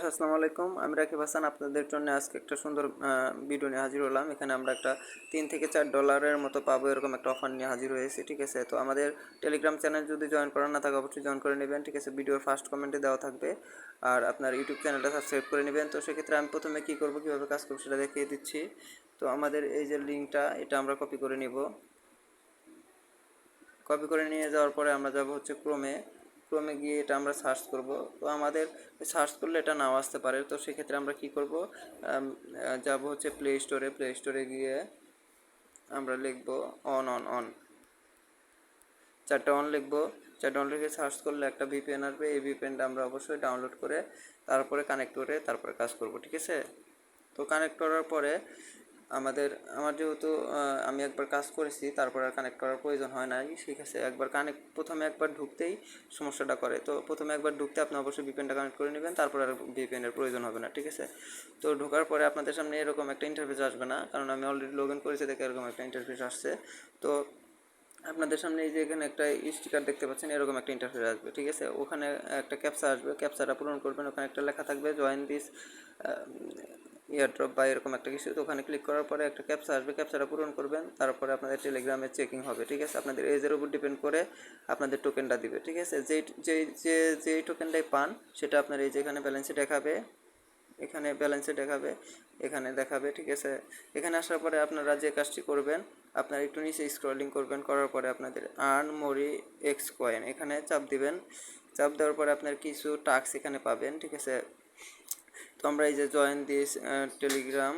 আসসালামু আলাইকুম। আমি রাকিব হাসান আপনাদের জন্য আজকে একটা সুন্দর ভিডিও নিয়ে হাজির হলাম। এখানে আমরা একটা $3 থেকে $4 মতো পাবো এরকম একটা অফার নিয়ে হাজির হয়েছি, ঠিক আছে? তো আমাদের টেলিগ্রাম চ্যানেল যদি জয়েন করেন না থাকে অবশ্যই জয়েন করে নেবেন, ঠিক আছে? ভিডিওর ফার্স্ট কমেন্টে দেওয়া থাকবে। আর আপনার ইউটিউব চ্যানেলটা সাবস্ক্রাইব করে নেবেন। তো সেক্ষেত্রে আমি প্রথমে কী করবো, কীভাবে কাজ করবো সেটা দেখিয়ে দিচ্ছি। তো আমাদের এই যে লিঙ্কটা, এটা আমরা কপি করে নিব। কপি করে নিয়ে যাওয়ার পরে আমরা যাব হচ্ছে ক্রোমে গিয়ে এটা আমরা সার্চ করব। তো আমাদের সার্চ করলে এটা নাও আসতে পারে। তো সেক্ষেত্রে আমরা কি করব, যাব হচ্ছে প্লে স্টোরে গিয়ে আমরা লিখব অন চারটা অন লিখবো। চারটা অন লিখে সার্চ করলে একটা ভিপিএন আসবে। এই ভিপিএনটা আমরা অবশ্যই ডাউনলোড করে তারপরে কানেক্ট করে তারপরে কাজ করব, ঠিক আছে? তো কানেক্ট করার পরে আমার যেহেতু আমি একবার কাজ করেছি, তারপর আর কানেক্ট করার প্রয়োজন হয় না, ঠিক আছে? প্রথমে একবার ঢুকতেই সমস্যাটা করে। তো প্রথমে একবার ঢুকতে আপনি অবশ্যই ভিপিএনটা কানেক্ট করে নেবেন, তারপর আর ভিপিএনের প্রয়োজন হবে না, ঠিক আছে? তো ঢোকার পরে আপনাদের সামনে এরকম একটা ইন্টারফেস আসবে না, কারণ আমি অলরেডি লগ ইন করেছি দেখে এরকম একটা ইন্টারফেস আসছে। তো আপনাদের সামনে এই যে এখানে একটা স্টিকার দেখতে পাচ্ছেন, এরকম একটা ইন্টারফেস আসবে, ঠিক আছে? ওখানে একটা ক্যাপচা আসবে, ক্যাপচাটা পূরণ করবেন। ওখানে একটা লেখা থাকবে জয়েন দিস এয়ারড্রপ বা এরকম একটা কিছু। তো ওখানে ক্লিক করার পরে একটা ক্যাপচা আসবে, ক্যাপচাটা পূরণ করবেন। তারপরে আপনাদের টেলিগ্রামে চেকিং হবে, ঠিক আছে? আপনাদের এজের উপর ডিপেন্ড করে আপনাদের টোকেনটা দিবে, ঠিক আছে? যেই টোকেনটাই পান সেটা আপনার এই যে এখানে ব্যালেন্সে দেখাবে, এখানে দেখাবে, ঠিক আছে? এখানে আসার পরে আপনারা যে কাজটি করবেন, আপনারা একটু নিচে স্ক্রলিং করবেন, করার পরে আপনাদের আর্ন মোরি এক্স কয়েন এখানে চাপ দিবেন। চাপ দেওয়ার পরে আপনার কিছু টাস্ক এখানে পাবেন, ঠিক আছে? তো আমরা এই যে জয়েন দিস টেলিগ্রাম,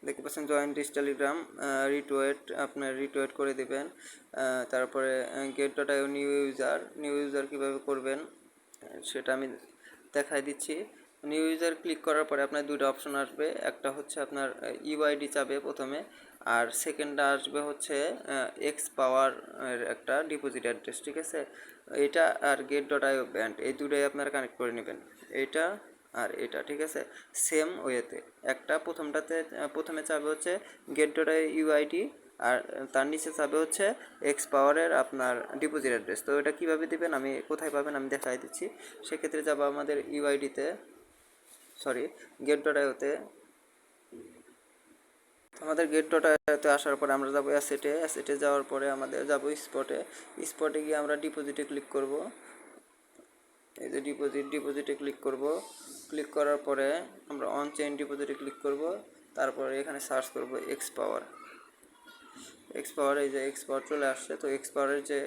দেখতে পাচ্ছেন জয়েন দিস টেলিগ্রাম আপনার রিটুইট করে দেবেন। তারপরে get.io নিউ ইউজার কীভাবে করবেন সেটা আমি দেখাই দিচ্ছি। নিউ ইউজার ক্লিক করার পরে আপনার দুটো অপশন আসবে। একটা হচ্ছে আপনার ইউআইডি চাবে প্রথমে, আর সেকেন্ডটা আসবে হচ্ছে এক্স পাওয়ার একটা ডিপোজিট অ্যাড্রেস, ঠিক আছে? এটা আর get.io ব্যান্ড, এই দুটোই আপনারা কানেক্ট করে নেবেন, এটা আর এটা, ঠিক আছে? সেম ওয়েতে একটা প্রথমে চাবে হচ্ছে get.io ইউআইডি, আর তার নিচে চাবে হচ্ছে এক্স পাওয়ারের আপনার ডিপোজিট অ্যাড্রেস। তো এটা কীভাবে দেবেন, কোথায় পাবেন আমি দেখাই দিচ্ছি। সেক্ষেত্রে যাবো আমাদের get.ioতে। আমাদের get.ioতে আসার পরে আমরা যাবো অ্যাসেটে যাওয়ার পরে আমাদের যাবো স্পটে গিয়ে আমরা ডিপোজিটে ক্লিক করব। এই যে ডিপোজিটে ক্লিক করব। ক্লিক করার পরে আমরা অন চেইন ডিপোজিটে ক্লিক করব। তারপরে এখানে সার্চ করব এক্স পাওয়ার। এই যে এক্স পাওয়ার চলে আসছে। তো এক্স পাওয়ারের যে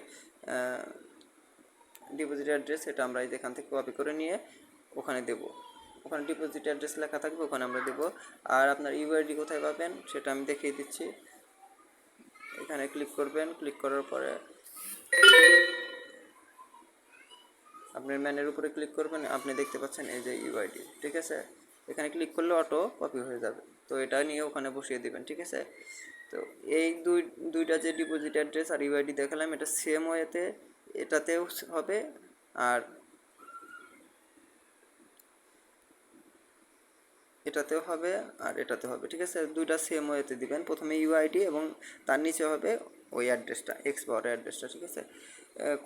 ডিপোজিট অ্যাড্রেস, এটা আমরা এখান থেকে কপি করে নিয়ে ওখানে দেব। ওখানে ডিপোজিট অ্যাড্রেস লেখা থাকবে, ওখানে আমরা দেব। আর আপনার ইউআইডি কোথায় পাবেন সেটা আমি দেখিয়ে দিচ্ছি। এখানে ক্লিক করবেন, ক্লিক করার পরে আপনার ম্যানের উপরে ক্লিক করবেন, আপনি দেখতে পাচ্ছেন এই যে ইউআইডি, ঠিক আছে? এখানে ক্লিক করলে অটো কপি হয়ে যাবে। তো এটা নিয়ে ওখানে বসিয়ে দিবেন, ঠিক আছে? তো এই দুইটা যে ডিপোজিট অ্যাড্রেস আর ইউআইডি দেখালাম, এটা সেম ওয়েতে এটাতেও হবে আর এটাতেও হবে আর এটাতে হবে, ঠিক আছে? দুইটা সেম ওয়েতে দিবেন। প্রথমে ইউআইডি এবং তার নিচে হবে ওই অ্যাড্রেসটা, এক্স পাওয়ার অ্যাড্রেসটা, ঠিক আছে?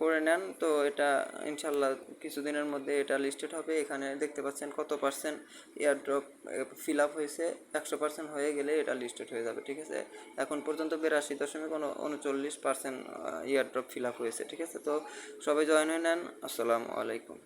করে নেন। তো এটা ইনশাল্লাহ কিছুদিনের মধ্যে এটা লিস্টেড হবে। এখানে দেখতে পাচ্ছেন কত পার্সেন্ট এয়ারড্রপ ফিল আপ হয়েছে। 100% হয়ে গেলে এটা লিস্টেড হয়ে যাবে, ঠিক আছে? এখন পর্যন্ত 82.39% এয়ারড্রপ ফিল আপ হয়েছে, ঠিক আছে? তো সবাই জয়েন হয়ে নেন। আসসালামু আলাইকুম।